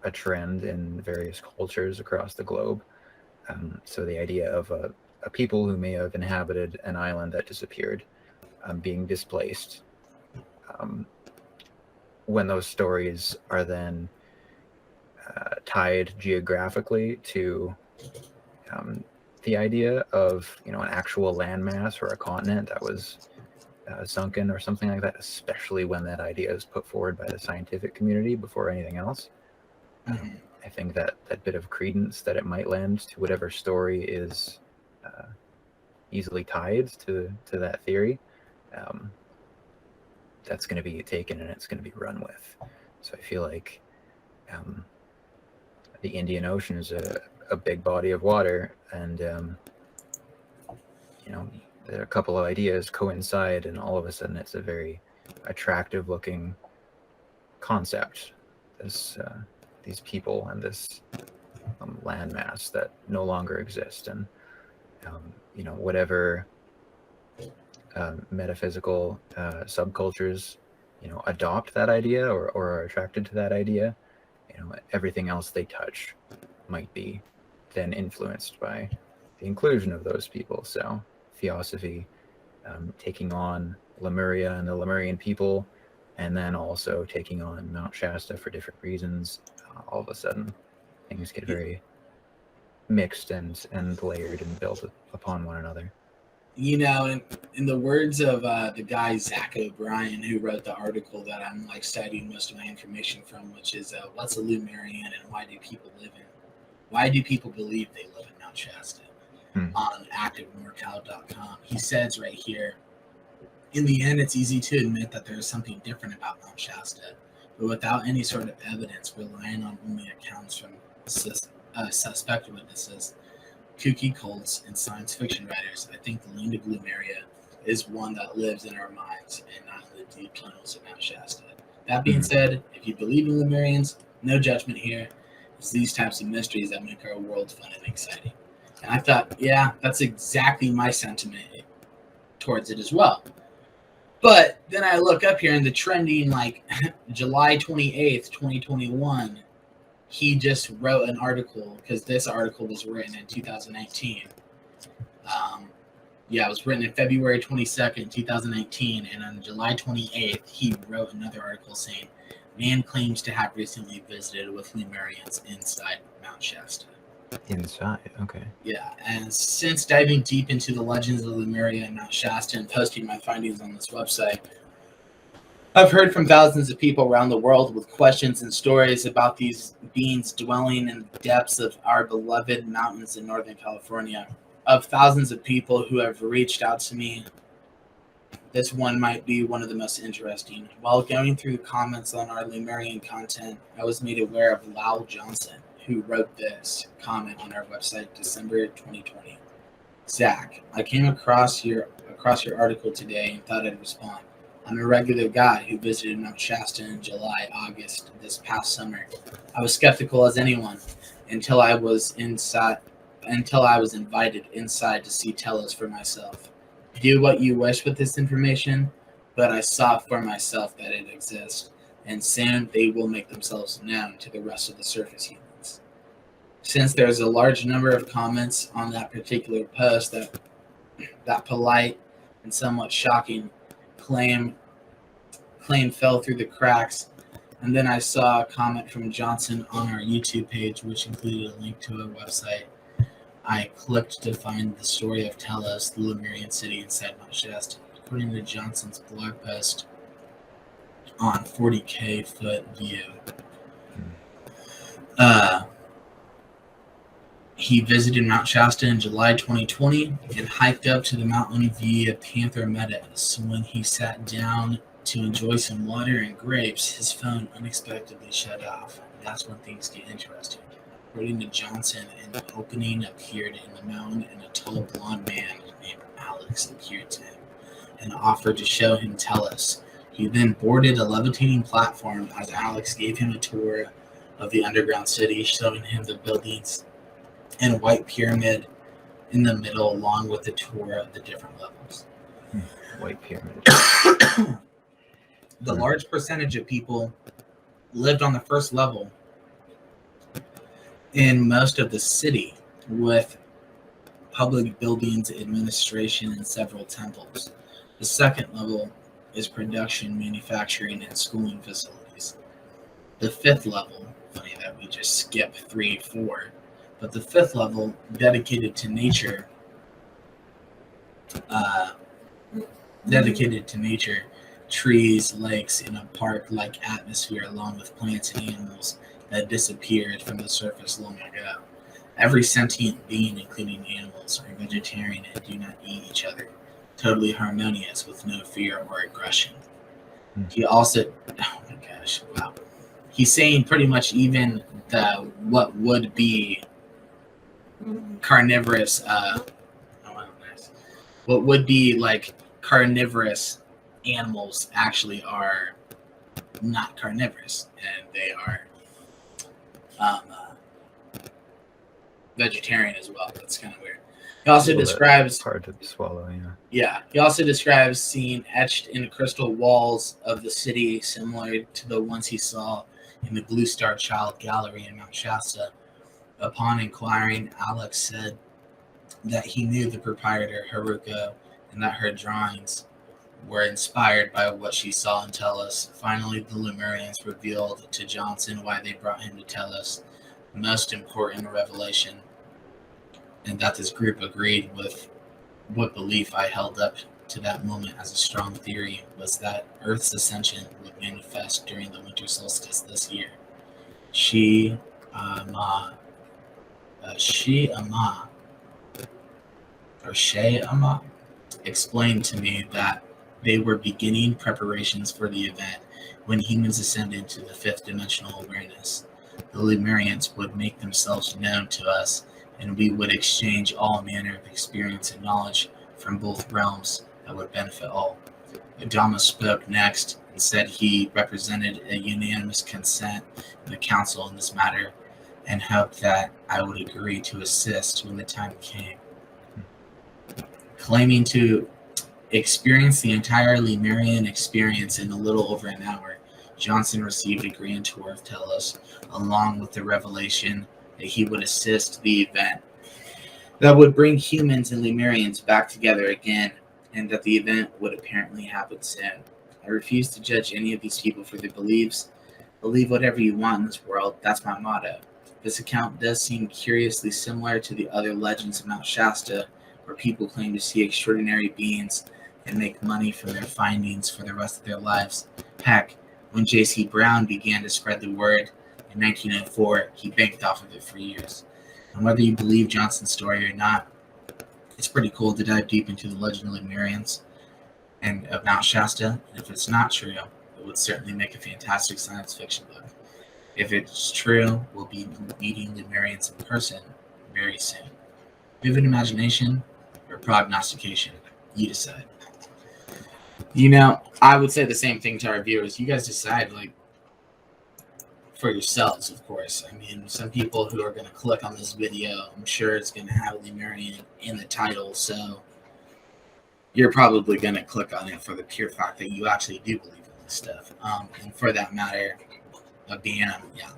a trend in various cultures across the globe. So the idea of a people who may have inhabited an island that disappeared being displaced. When those stories are then tied geographically to the idea of, an actual landmass or a continent that was sunken or something like that, especially when that idea is put forward by the scientific community before anything else. I think that bit of credence that it might lend to whatever story is easily tied to that theory, that's going to be taken and it's going to be run with. So I feel like the Indian Ocean is a big body of water, and a couple of ideas coincide, and all of a sudden it's a very attractive looking concept. These people and this landmass that no longer exist, and whatever metaphysical subcultures adopt that idea or are attracted to that idea, everything else they touch might be then influenced by the inclusion of those people. So Theosophy taking on Lemuria and the Lemurian people, and then also taking on Mount Shasta for different reasons. All of a sudden, things get very mixed and layered and built upon one another. In the words of the guy Zach O'Brien, who wrote the article that I'm citing most of my information from, which is "What's a Lemurian and Why do people believe they live in Mount Shasta?" On ActiveNorCal.com. He says right here, in the end, it's easy to admit that there is something different about Mount Shasta, but without any sort of evidence, relying on only accounts from suspect witnesses, kooky cults, and science fiction writers, I think the land of Lemuria is one that lives in our minds and not in the deep tunnels of Mount Shasta. That being said, if you believe in Lemurians, no judgment here. It's these types of mysteries that make our world fun and exciting. And I thought, yeah, that's exactly my sentiment towards it as well. But then I look up here in the trending, July 28th, 2021, he just wrote an article, because this article was written in 2019. It was written in February 22nd, 2019, and on July 28th, he wrote another article saying, man claims to have recently visited with Lemurians inside Mount Shasta. Inside, okay. Yeah, and since diving deep into the legends of Lemuria and Mount Shasta and posting my findings on this website, I've heard from thousands of people around the world with questions and stories about these beings dwelling in the depths of our beloved mountains in Northern California. Of thousands of people who have reached out to me, this one might be one of the most interesting. While going through the comments on our Lemurian content, I was made aware of Lowell Johnson, who wrote this comment on our website December 2020. Zach, I came across your article today and thought I'd respond. I'm a regular guy who visited Mount Shasta in July, August this past summer. I was skeptical as anyone until I was invited inside to see Telos for myself. Do what you wish with this information, but I saw for myself that it exists, and soon they will make themselves known to the rest of the surface humans. Since there's a large number of comments on that particular post, that polite and somewhat shocking claim fell through the cracks, and then I saw a comment from Johnson on our YouTube page, which included a link to a website. I clicked to find the story of Telos, the Lemurian city inside Mount Shasta. According to Johnson's blog post on 40K Foot View, he visited Mount Shasta in July 2020 and hiked up to the mountain via Panther Meadows. When he sat down to enjoy some water and grapes, his phone unexpectedly shut off. That's when things get interesting. According to Johnson, an opening appeared in the mountain, and a tall blonde man named Alex appeared to him and offered to show him Telos. He then boarded a levitating platform as Alex gave him a tour of the underground city, showing him the buildings and a white pyramid in the middle, along with a tour of the different levels. White pyramid. The large percentage of people lived on the first level in most of the city, with public buildings, administration, and several temples. The second level is production, manufacturing, and schooling facilities. The fifth level, funny that we just skip 3, 4, but the fifth level dedicated to nature, uh, trees, lakes, in a park-like atmosphere, along with plants and animals that disappeared from the surface long ago. Every sentient being, including animals, are vegetarian and do not eat each other, totally harmonious with no fear or aggression. He also, oh my gosh, wow. He's saying pretty much even what would be carnivorous, what would be like carnivorous animals actually are not carnivorous, and they are um, vegetarian as well. That's kind of weird. He also describes hard to swallow. Yeah. He also describes seeing etched in crystal walls of the city, similar to the ones he saw in the Blue Star Child Gallery in Mount Shasta. Upon inquiring, Alex said that he knew the proprietor, Haruko, and that her drawings were inspired by what she saw in Tellus. Finally, the Lemurians revealed to Johnson why they brought him to Tellus, the most important revelation, and that this group agreed with what belief I held up to that moment as a strong theory was that Earth's ascension would manifest during the winter solstice this year. She Ama explained to me that they were beginning preparations for the event when humans ascended into the fifth dimensional awareness. The Lemurians would make themselves known to us, and we would exchange all manner of experience and knowledge from both realms that would benefit all. Adama spoke next and said he represented a unanimous consent in the council on this matter and hoped that I would agree to assist when the time came. Claiming to experience the entire Lemurian experience in a little over an hour, Johnson received a grand tour of Telos, along with the revelation that he would assist the event that would bring humans and Lemurians back together again, and that the event would apparently happen soon. I refuse to judge any of these people for their beliefs. Believe whatever you want in this world, that's my motto. This account does seem curiously similar to the other legends of Mount Shasta, where people claim to see extraordinary beings and make money from their findings for the rest of their lives. Heck, when J.C. Brown began to spread the word in 1904, he banked off of it for years. And whether you believe Johnson's story or not, it's pretty cool to dive deep into the legend of Lemurians and of Mount Shasta. And if it's not true, it would certainly make a fantastic science fiction book. If it's true, we'll be meeting Lemurians in person very soon. Vivid imagination or prognostication, you decide. I would say the same thing to our viewers. You guys decide, for yourselves, of course. I mean, some people who are going to click on this video, I'm sure it's going to have Lemurian in the title, so you're probably going to click on it for the pure fact that you actually do believe in this stuff. And for that matter, I'm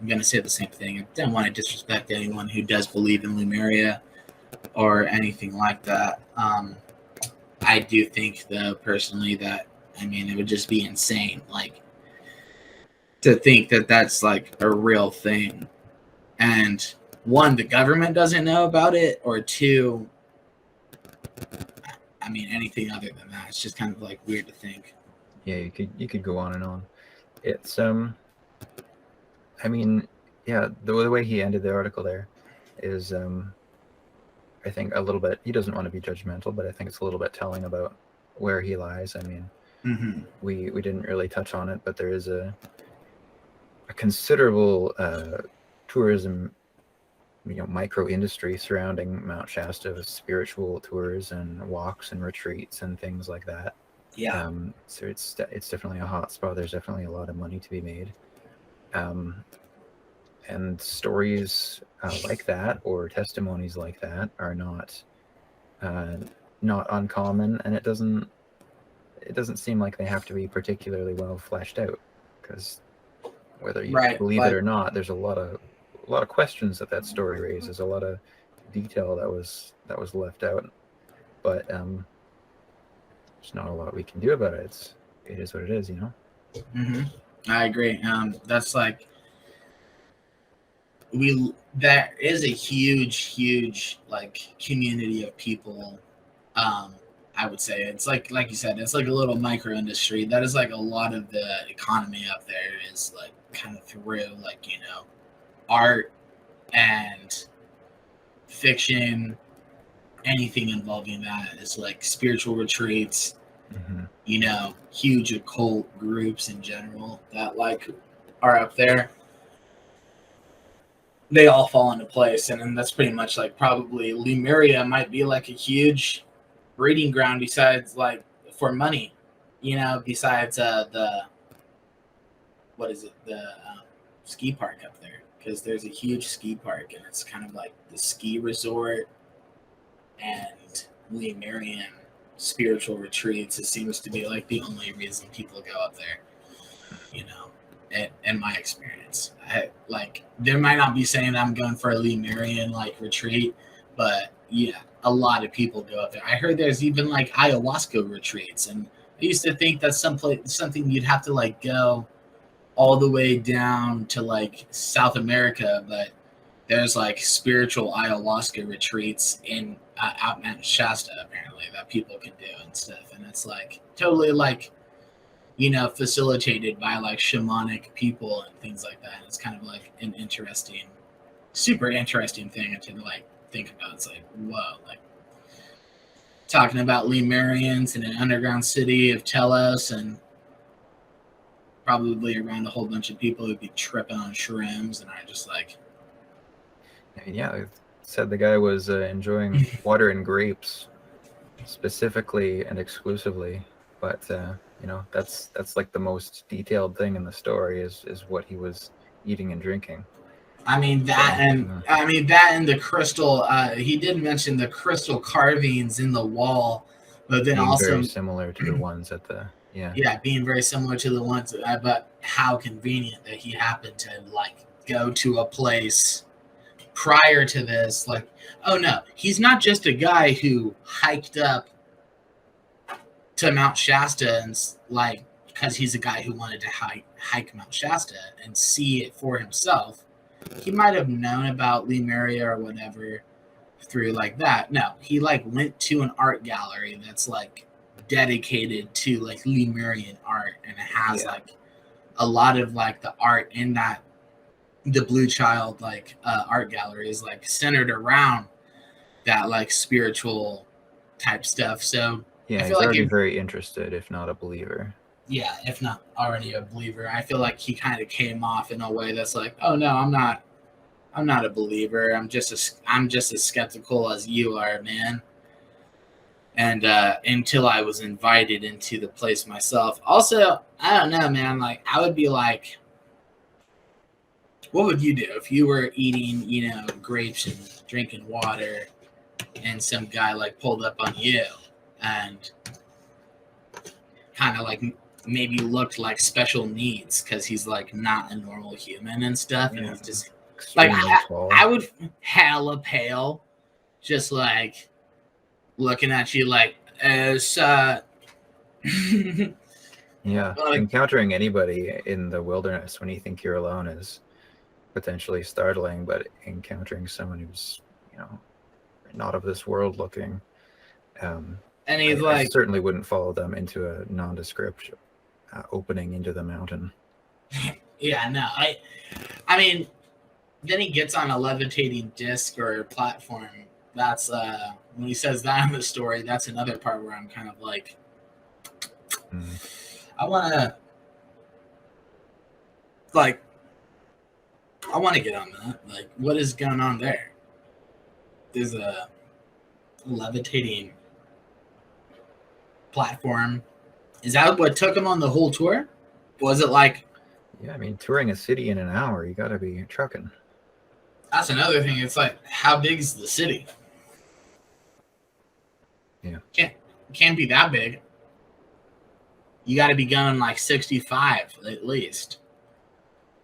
going to say the same thing. I don't want to disrespect anyone who does believe in Lemuria or anything like that. I do think, though, personally, that, it would just be insane, to think that that's, a real thing. And, one, the government doesn't know about it, or two, anything other than that. It's just kind of, weird to think. Yeah, you could go on and on. It's, the way he ended the article there is, I think a little bit, he doesn't want to be judgmental, but I think it's a little bit telling about where he lies. We didn't really touch on it, but there is a considerable tourism, micro industry surrounding Mount Shasta with spiritual tours and walks and retreats and things like that. Yeah. So it's definitely a hot spot. There's definitely a lot of money to be made. And stories like that, or testimonies like that, are not uncommon, and it doesn't seem like they have to be particularly well fleshed out, because whether you believe it or not, there's a lot of questions that story raises, a lot of detail that was left out. But there's not a lot we can do about it. It is what it is, you know. Mm-hmm. I agree. That's like there is a huge like community of people. I would say it's like you said, it's like a little micro industry. That is like a lot of the economy up there is like kind of through like, you know, art and fiction, anything involving that is like spiritual retreats, Mm-hmm. you know, huge occult groups in general that like are up there. They all fall into place, and then that's pretty much like probably Lemuria might be like a huge breeding ground besides like for money, you know, besides the what is it, the ski park up there, because there's a huge ski park and it's kind of like the ski resort and Lemurian spiritual retreats. It seems to be like the only reason people go up there, you know. In my experience, like there might not be saying I'm going for a Lemurian like retreat, but yeah, a lot of people go up there. I heard there's even like ayahuasca retreats, and I used to think that's something you'd have to like go all the way down to like South America, but there's like spiritual ayahuasca retreats in out Mount Shasta apparently that people can do and stuff, and it's like totally like, you know, facilitated by like shamanic people and things like that. It's kind of like an interesting, super interesting thing to like think about. It's like, whoa, like talking about Lemurians in an underground city of Telos and probably around a whole bunch of people who'd be tripping on shrooms. And I just like, And yeah, it said the guy was enjoying water and grapes specifically and exclusively, but you know, that's like the most detailed thing in the story is what he was eating and drinking. I mean that, and I mean that, and the crystal. He did mention the crystal carvings in the wall, but then being also very similar to the ones at the yeah, being very similar to the ones. But how convenient that he happened to like go to a place prior to this. Like, oh no, he's not just a guy who hiked up to Mount Shasta and like because he's a guy who wanted to hike Mount Shasta and see it for himself. He might have known about Lemuria or whatever through like that. No, he like went to an art gallery that's like dedicated to like Lemurian art, and it has like a lot of like the art in that the Blue Child like art gallery is like centered around that like spiritual type stuff. So yeah, I feel he's like already very interested, if not a believer. yeah, if not already a believer, I feel like he kind of came off in a way that's like, oh no, I'm not a believer. I'm just as skeptical as you are, man. And until I was invited into the place myself. Also, I don't know, man. Like, I would be like, what would you do if you were eating, you know, grapes and drinking water, and some guy like pulled up on you and kind of like maybe looked like special needs because he's like not a normal human and stuff, and he's just like I would hella pale, just like looking at you like as yeah, like, encountering anybody in the wilderness when you think you're alone is potentially startling, but encountering someone who's, you know, not of this world looking, and he's I like certainly wouldn't follow them into a nondescript opening into the mountain. yeah, no, I mean, then he gets on a levitating disc or platform. That's when he says that in the story, that's another part where I'm kind of like, I want to get on that. Like, what is going on there? There's a levitating platform. Is that what took him on the whole tour? Was it like? Yeah, I mean, touring a city in an hour, you got to be trucking. That's another thing. It's like, how big is the city? Yeah, can't be that big. You got to be going like 65 at least,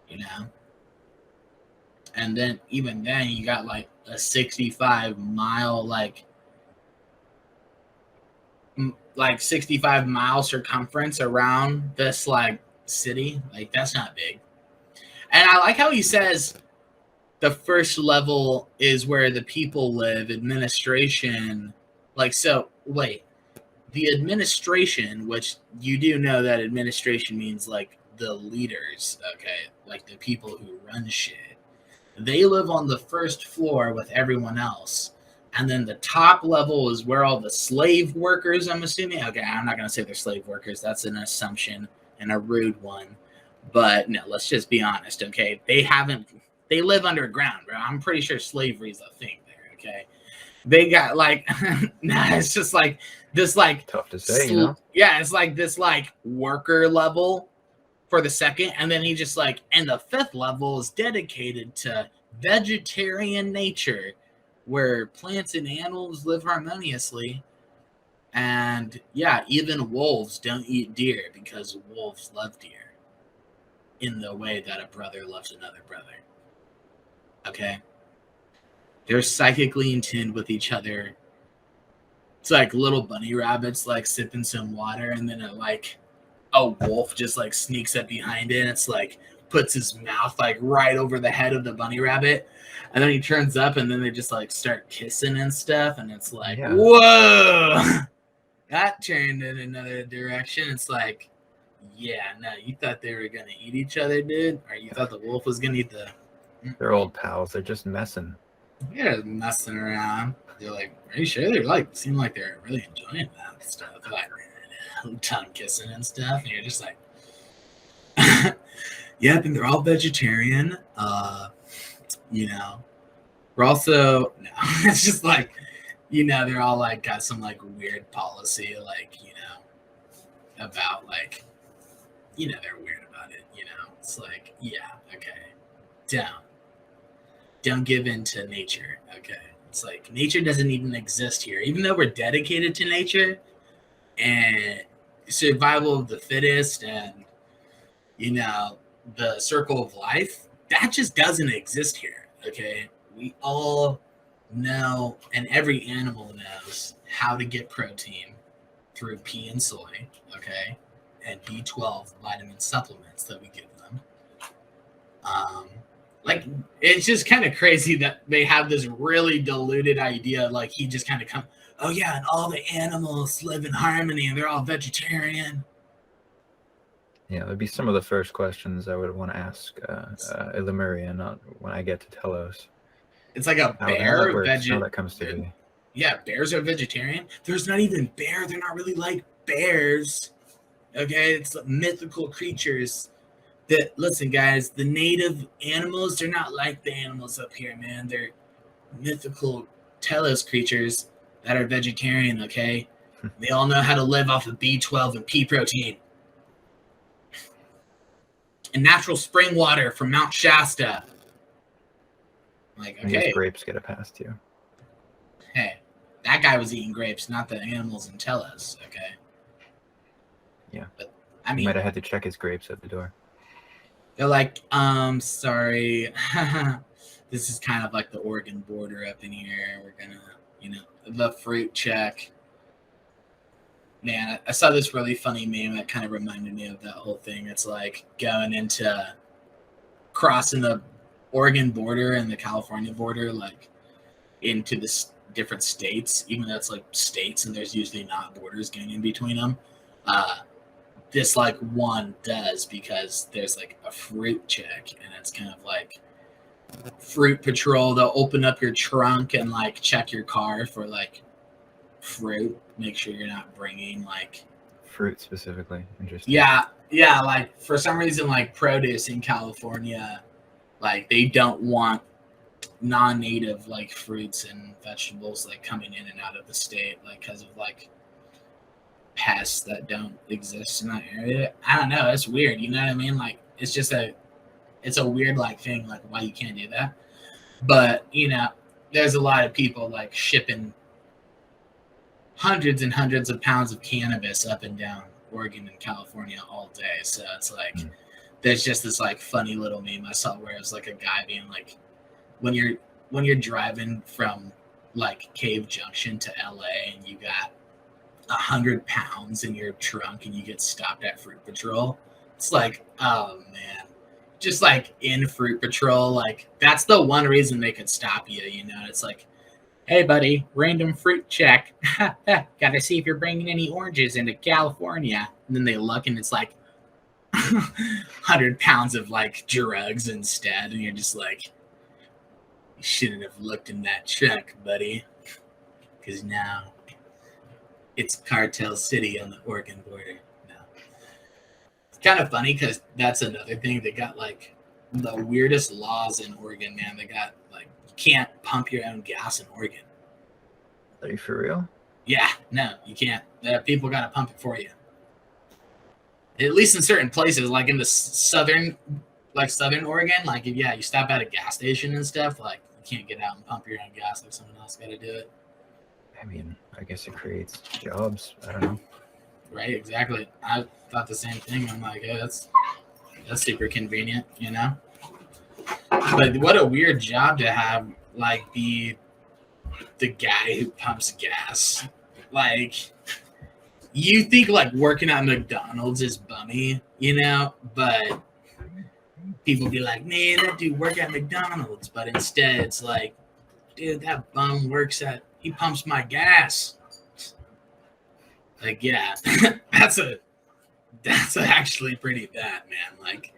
you know. And then even then, you got like a 65-mile like like 65-mile circumference around this like city. Like that's not big. And I like how he says the first level is where the people live, administration. Like, so wait, the administration, which you do know that administration means like the leaders, okay, like the people who run shit. They live on the first floor with everyone else. And then the top level is where all the slave workers, I'm assuming. Okay, I'm not going to say they're slave workers. That's an assumption and a rude one. But no, let's just be honest, okay? They live underground, bro. I'm pretty sure slavery is a thing there, okay? They got like, nah, it's just like this, like, tough to say, you know? Yeah, it's like this, like, worker level for the second. And then he just like, and the fifth level is dedicated to vegetarian nature, where plants and animals live harmoniously. And yeah, even wolves don't eat deer because wolves love deer in the way that a brother loves another brother. Okay? They're psychically in tune with each other. It's like little bunny rabbits like sipping some water, and then a wolf just like sneaks up behind it, and it's like puts his mouth like right over the head of the bunny rabbit, and then he turns up, and then they just like start kissing and stuff, and it's like, yeah. Whoa, that turned in another direction. It's like, yeah, no, you thought they were gonna eat each other, dude, or you thought the wolf was gonna eat the? They're old pals. They're just messing. They're messing around. They're like, are you sure? They're like, seem like they're really enjoying that stuff, like tongue kissing and stuff, and you're just like. Yep, and they're all vegetarian. You know, we're also no. It's just like, you know, they're all like got some like weird policy, like, you know, about like, you know, they're weird about it. You know, it's like, yeah, okay, don't give in to nature. Okay, it's like nature doesn't even exist here, even though we're dedicated to nature and survival of the fittest, and you know, the circle of life, that just doesn't exist here. Okay, we all know, and every animal knows how to get protein through pea and soy, okay, and B12 vitamin supplements that we give them. Like, it's just kind of crazy that they have this really diluted idea, like he just kind of come, oh yeah, and all the animals live in harmony and they're all vegetarian. Yeah, that'd be some of the first questions I would want to ask Lemuria, not when I get to Telos. It's like a bear. How that comes to be. Yeah, bears are vegetarian. There's not even bear. They're not really like bears. Okay, it's mythical creatures. That listen, guys, the native animals, they're not like the animals up here, man. They're mythical Telos creatures that are vegetarian. Okay, they all know how to live off of B12 and pea protein. And natural spring water from Mount Shasta. Like, okay. I guess grapes get a pass too. Hey, that guy was eating grapes, not the animals in Telos, okay? Yeah. But, I mean, he might have had to check his grapes at the door. They're like, sorry. This is kind of like the Oregon border up in here. We're gonna, you know, the fruit check. Man, I saw this really funny meme that kind of reminded me of that whole thing. It's like going into crossing the Oregon border and the California border, like into the different states, even though it's like states and there's usually not borders going in between them. This like one does because there's like a fruit check, and it's kind of like fruit patrol. They'll open up your trunk and like check your car for like fruit, make sure you're not bringing like fruit specifically. Interesting. Yeah, like for some reason, like produce in California, like they don't want non-native like fruits and vegetables like coming in and out of the state, like because of like pests that don't exist in that area. I don't know, it's weird, you know what I mean? Like it's just it's a weird like thing, like why you can't do that. But you know, there's a lot of people like shipping hundreds and hundreds of pounds of cannabis up and down Oregon and California all day. So it's like there's just this like funny little meme I saw where it was like a guy being like, when you're driving from like Cave Junction to LA and you got 100 pounds in your trunk and you get stopped at Fruit Patrol. It's like, oh man, just like in Fruit Patrol, like that's the one reason they could stop you. You know, it's like, hey buddy, random fruit check. Gotta see if you're bringing any oranges into California. And then they look and it's like 100 pounds of like drugs instead, and you're just like, you shouldn't have looked in that trunk, buddy, because now it's Cartel City on the Oregon border. No. It's kind of funny because that's another thing. They got like the weirdest laws in Oregon, man. They got like, you can't pump your own gas in Oregon. Are you for real? Yeah, no, you can't. People got to pump it for you. At least in certain places, like in the southern Oregon, like if, you stop at a gas station and stuff, like you can't get out and pump your own gas, like someone else got to do it. I mean, I guess it creates jobs. I don't know. Right, exactly. I thought the same thing. I'm like, hey, that's super convenient, you know? But what a weird job to have, like, be the guy who pumps gas. Like, you think, like, working at McDonald's is bummy, you know? But people be like, man, that dude work at McDonald's. But instead, it's like, dude, that bum he pumps my gas. Like, yeah, that's actually pretty bad, man. Like,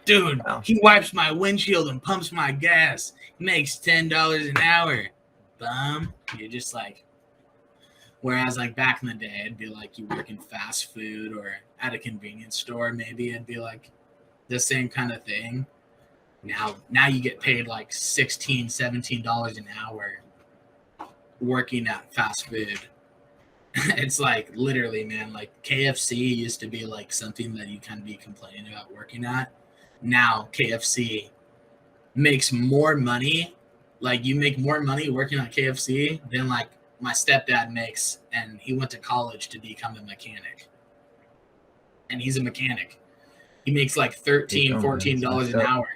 dude, Wow. He wipes my windshield and pumps my gas. He makes $10 an hour. Bum. You're just like, whereas like back in the day, it'd be like you work in fast food or at a convenience store, maybe it'd be like the same kind of thing. Now you get paid like $16, $17 an hour working at fast food. It's like literally, man, like KFC used to be like something that you kind of be complaining about working at. Now KFC makes more money. Like you make more money working at KFC than like my stepdad makes, and he went to college to become a mechanic. And he's a mechanic. He makes like $13, $14 an hour.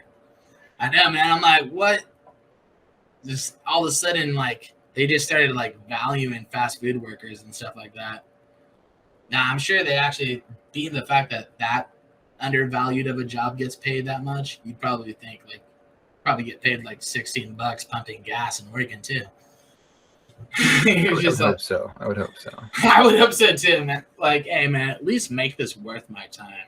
I know, man. I'm like, what? Just all of a sudden, like, they just started like valuing fast food workers and stuff like that. Now, I'm sure they actually, being the fact that undervalued of a job gets paid that much, you'd probably think like, probably get paid like $16 pumping gas in Oregon too. I would hope so. I would hope so too, man. Like, hey, man, at least make this worth my time.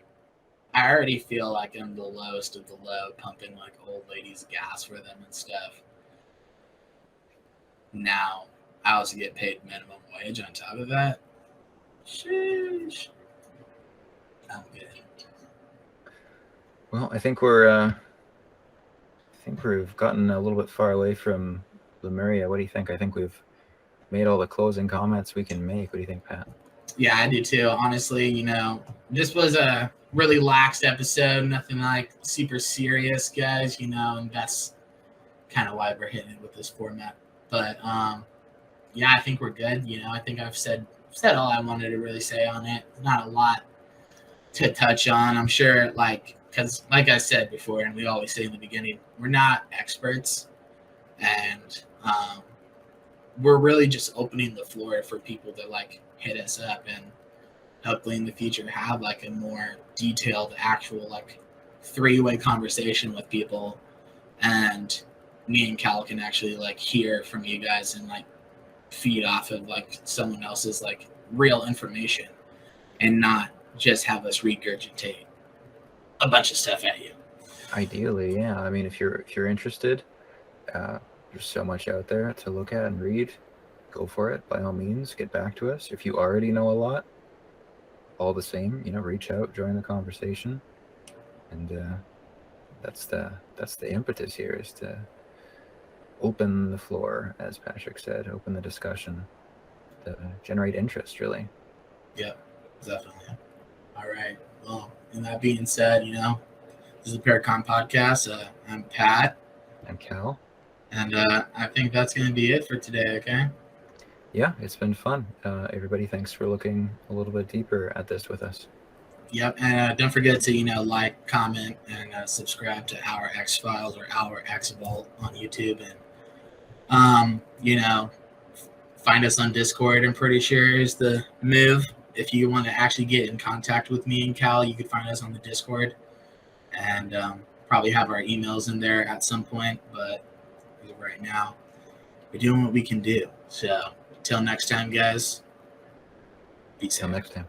I already feel like I'm the lowest of the low, pumping like old ladies' gas for them and stuff. Now, I also get paid minimum wage on top of that. Sheesh. I'm good. Well, I think we've gotten a little bit far away from Lemuria. What do you think? I think we've made all the closing comments we can make. What do you think, Pat? Yeah, I do too. Honestly, you know, this was a really lax episode. Nothing like super serious, guys, you know, and that's kind of why we're hitting it with this format. But yeah, I think we're good. You know, I think I've said all I wanted to really say on it. Not a lot to touch on. I'm sure, because like I said before, and we always say in the beginning, we're not experts, and we're really just opening the floor for people to like hit us up and hopefully in the future have like a more detailed, actual like 3-way conversation with people, and me and Cal can actually like hear from you guys and like feed off of like someone else's like real information and not just have us regurgitate a bunch of stuff at you. Ideally, yeah. I mean, if you're interested, there's so much out there to look at and read. Go for it. By all means, get back to us. If you already know a lot, all the same, you know, reach out, join the conversation. And that's the impetus here, is to open the floor, as Patrick said, open the discussion to generate interest, really. Yep, definitely. All right. Well, and that being said, you know, this is the Paracon podcast. I'm Pat. I'm Cal. And I think that's going to be it for today, okay? Yeah, it's been fun. Everybody, thanks for looking a little bit deeper at this with us. Yep, and don't forget to, you know, like, comment, and subscribe to Our X Files or Our X Vault on YouTube, and you know, Find us on Discord, I'm pretty sure, is the move. If you want to actually get in contact with me and Cal, you could find us on the Discord. And probably have our emails in there at some point. But right now, we're doing what we can do. So, till next time, guys. Peace Till out. next time.